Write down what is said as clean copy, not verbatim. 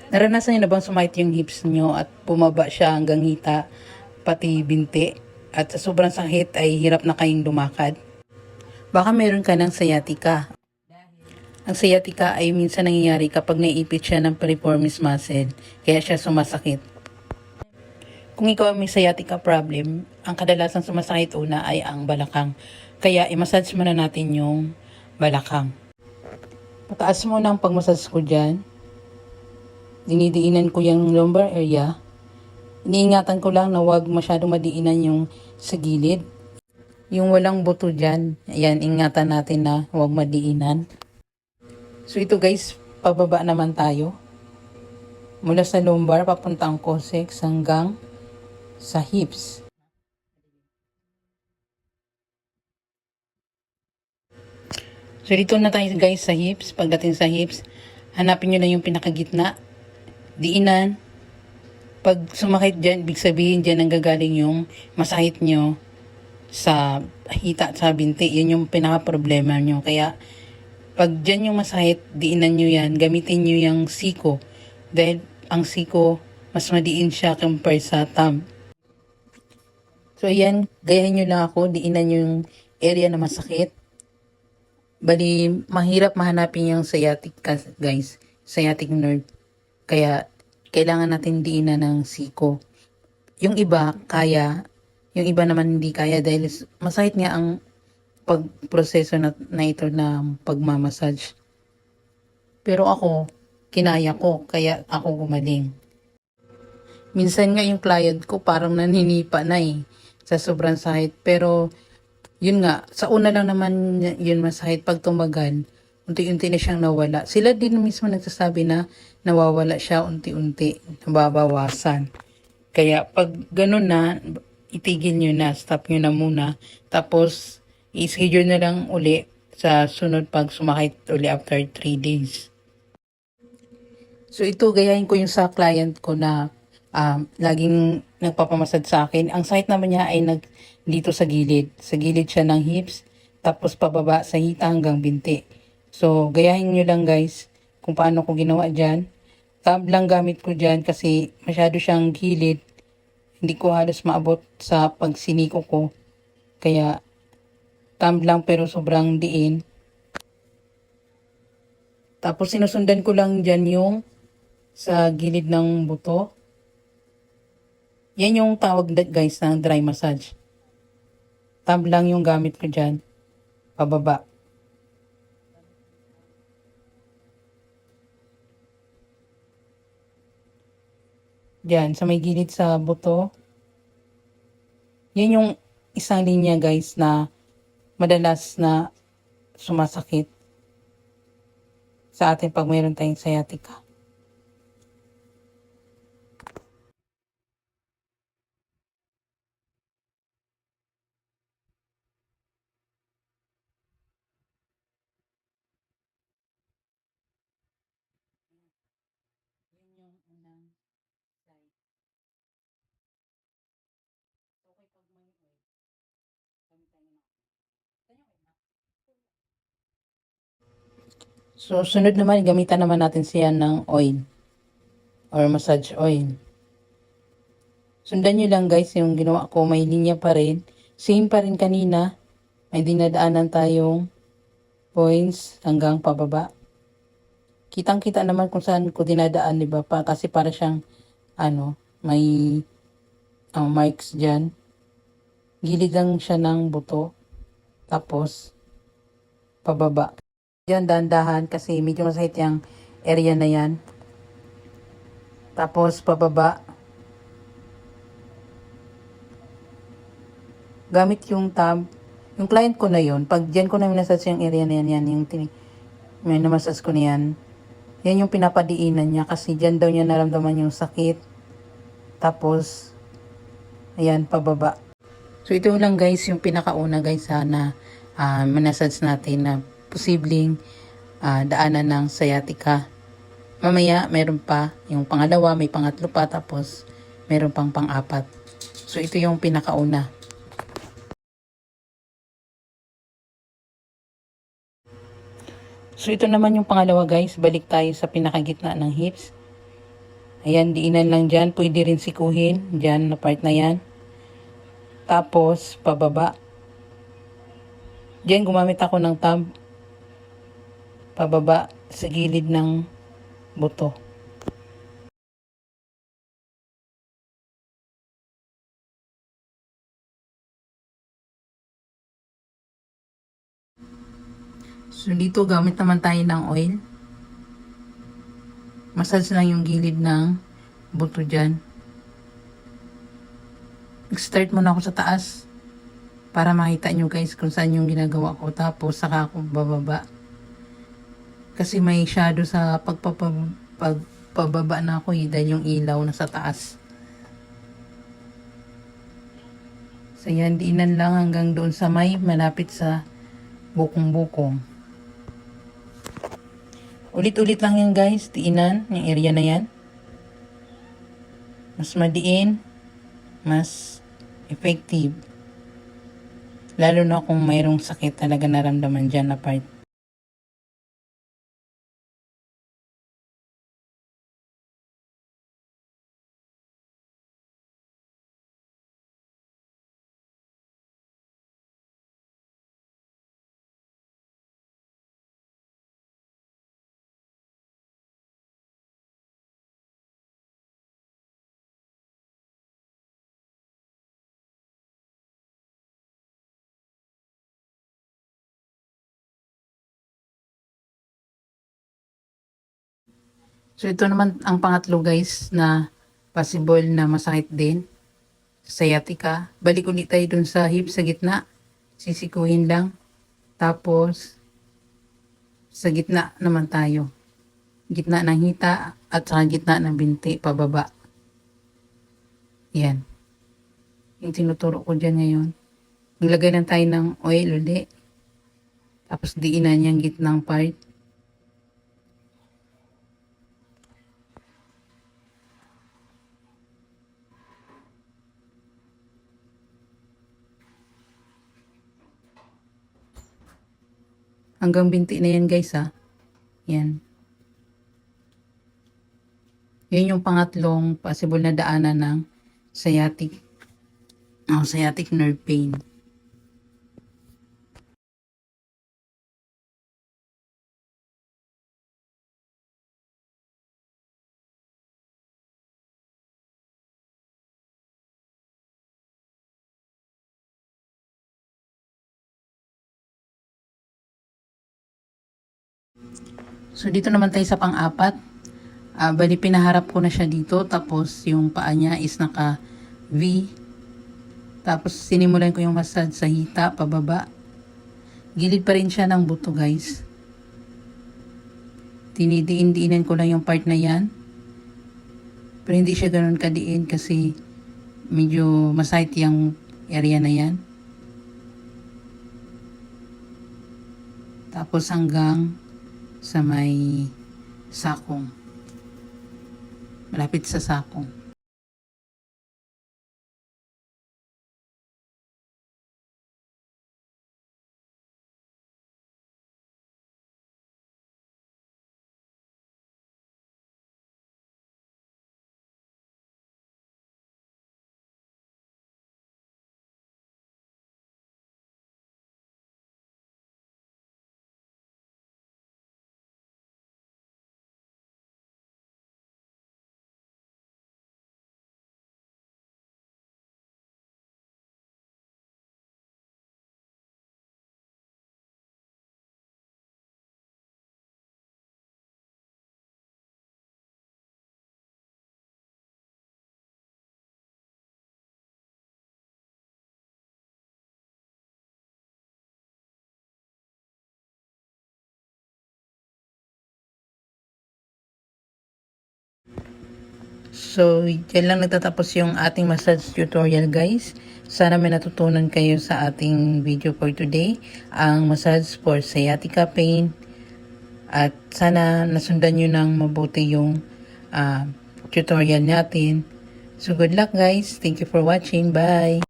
Naranasan niyo na bang sumakit yung hips niyo at bumaba siya hanggang hita, pati binti, at sa sobrang sakit ay hirap na kayong lumakad? Baka meron ka ng sciatica. Ang sciatica ay minsan nangyayari kapag naiipit siya ng piriformis muscle, kaya siya sumasakit. Kung ikaw ay may sciatica problem, ang kadalasang sumasakit una ay ang balakang. Kaya i-massage muna natin yung balakang. Pataas mo na ang pag-massage ko dyan. Dinidiinan ko yung lumbar area. Iniingatan ko lang na huwag masyadong madiinan yung sa gilid. Yung walang buto dyan, ayan, ingatan natin na huwag madiinan. So ito guys, pababa naman tayo. Mula sa lumbar, papuntang coccyx hanggang sa hips. So dito na tayo guys sa hips. Pagdating sa hips, hanapin nyo na yung pinakagitna. Diinan. Pag sumakit dyan, ibig sabihin dyan ang gagaling yung masakit nyo sa hita at sa binti. Yun yung pinaka-problema nyo. Kaya pag dyan yung masakit, diinan nyo yan. Gamitin nyo yung siko. Dahil ang siko, mas madiin siya compare sa thumb. So ayan, gayahin nyo lang ako. Diinan nyo yung area na masakit. Bali, mahirap mahanapin yung sciatic guys. Sciatic nerve. Kaya, kailangan natin diinan ng siko. Yung iba, kaya. Yung iba naman hindi kaya dahil masakit nga ang pagproseso na ito na pagmamassage. Pero ako, kinaya ko. Kaya ako gumaling. Minsan nga yung client ko parang naninipa na sa sobrang sakit. Pero, yun nga, sa una lang naman yun masakit. Pag tumagal, unti-unti na siyang nawala. Sila din mismo nagsasabi na nawawala siya unti-unti, nababawasan. Kaya pag ganun na, itigil nyo na, stop nyo na muna. Tapos, i-schedule na lang uli sa sunod pag sumakit uli after 3 days. So ito, gayahin ko yung sa client ko na laging nagpapamasad sa akin. Ang sakit naman niya ay dito sa gilid. Sa gilid siya ng hips, tapos pababa sa hita hanggang binti. So, gayahin nyo lang guys kung paano ko ginawa dyan. Tab lang gamit ko dyan kasi masyado siyang gilid. Hindi ko halos maabot sa pagsiniko ko. Kaya, tab lang pero sobrang diin. Tapos sinusundan ko lang dyan yung sa gilid ng buto. Yan yung tawag guys ng dry massage. Tab lang yung gamit ko dyan. Pababa. Diyan, sa may gilid sa buto. Yan yung isang linya guys na madalas na sumasakit sa atin pag mayroon tayong sciatica. Yun yung unang side. Okay, pag may oil, gamit tayo na. So, sunod naman, gamitan naman natin siya ng oil or massage oil. Sundan nyo lang guys yung ginawa ko, may linya pa rin. Same pa rin kanina, may dinadaanan tayong points hanggang pababa. Kitang-kita naman kung saan ko dinadaan, di ba? Kasi para siyang, may marks dyan. Gilid lang siya ng buto. Tapos, pababa. Diyan, dahan-dahan kasi medyo masakit yung area na yan. Tapos, pababa. Gamit yung tab. Yung client ko na yun, pag dyan ko na minasas yung area na yan, yung may namasas ko na yan. Yan yung pinapadiinan niya kasi dyan daw niya naramdaman yung sakit. Tapos, ayan, pababa. So, ito lang guys, yung pinakauna guys na manasage natin na posibleng daanan ng sciatica. Mamaya, meron pa yung pangalawa, may pangatlo pa, tapos meron pang pang-apat. So, ito yung pinakauna. So, ito naman yung pangalawa guys. Balik tayo sa pinakagitna ng hips. Ayan, diinan lang dyan. Pwede rin sikuhin. Dyan na part na yan. Tapos, pababa. Dyan, gumamit ako ng tab. Pababa sa gilid ng buto. So, dito gamit naman tayo ng oil. Massage lang yung gilid ng buto dyan. Start muna ako sa taas para makita nyo guys kung saan yung ginagawa ko. Tapos, saka ako bababa. Kasi may shadow sa pagpababa na ako dahil yung ilaw nasa taas. So, yan, diinan lang hanggang doon sa may malapit sa bukong-bukong. Ulit-ulit lang yan guys, diinan, yung area na yan. Mas madiin, mas effective. Lalo na kung mayroong sakit talaga naramdaman dyan na part. So, ito naman ang pangatlo guys na possible na masakit din. Sciatica. Balik ulit tayo dun sa hip sa gitna. Sisikuhin lang. Tapos, sa gitna naman tayo. Gitna ng hita at saka gitna ng binti pababa. Yan. Yung tinuturo ko dyan ngayon. Maglagay lang tayo ng oil ulit. Tapos diinan yung gitnang part. Hanggang binti na yan guys ha. Yan. Yun yung pangatlong possible na daanan ng sciatic nerve pain. So, dito naman tayo sa pang-apat. Bali, pinaharap ko na siya dito. Tapos, yung paa niya is naka-V. Tapos, sinimulan ko yung massage sa hita, pababa. Gilid pa rin siya ng buto, guys. Tinidiin-diinan ko lang yung part na yan. Pero hindi siya ganun kadiin kasi medyo masakit yung area na yan. Tapos, hanggang sa may sakong. Malapit sa sakong. So, dyan lang nagtatapos yung ating massage tutorial guys. Sana may natutunan kayo sa ating video for today. Ang massage for sciatica pain. At sana nasundan nyo ng mabuti yung tutorial natin. So, good luck guys. Thank you for watching. Bye!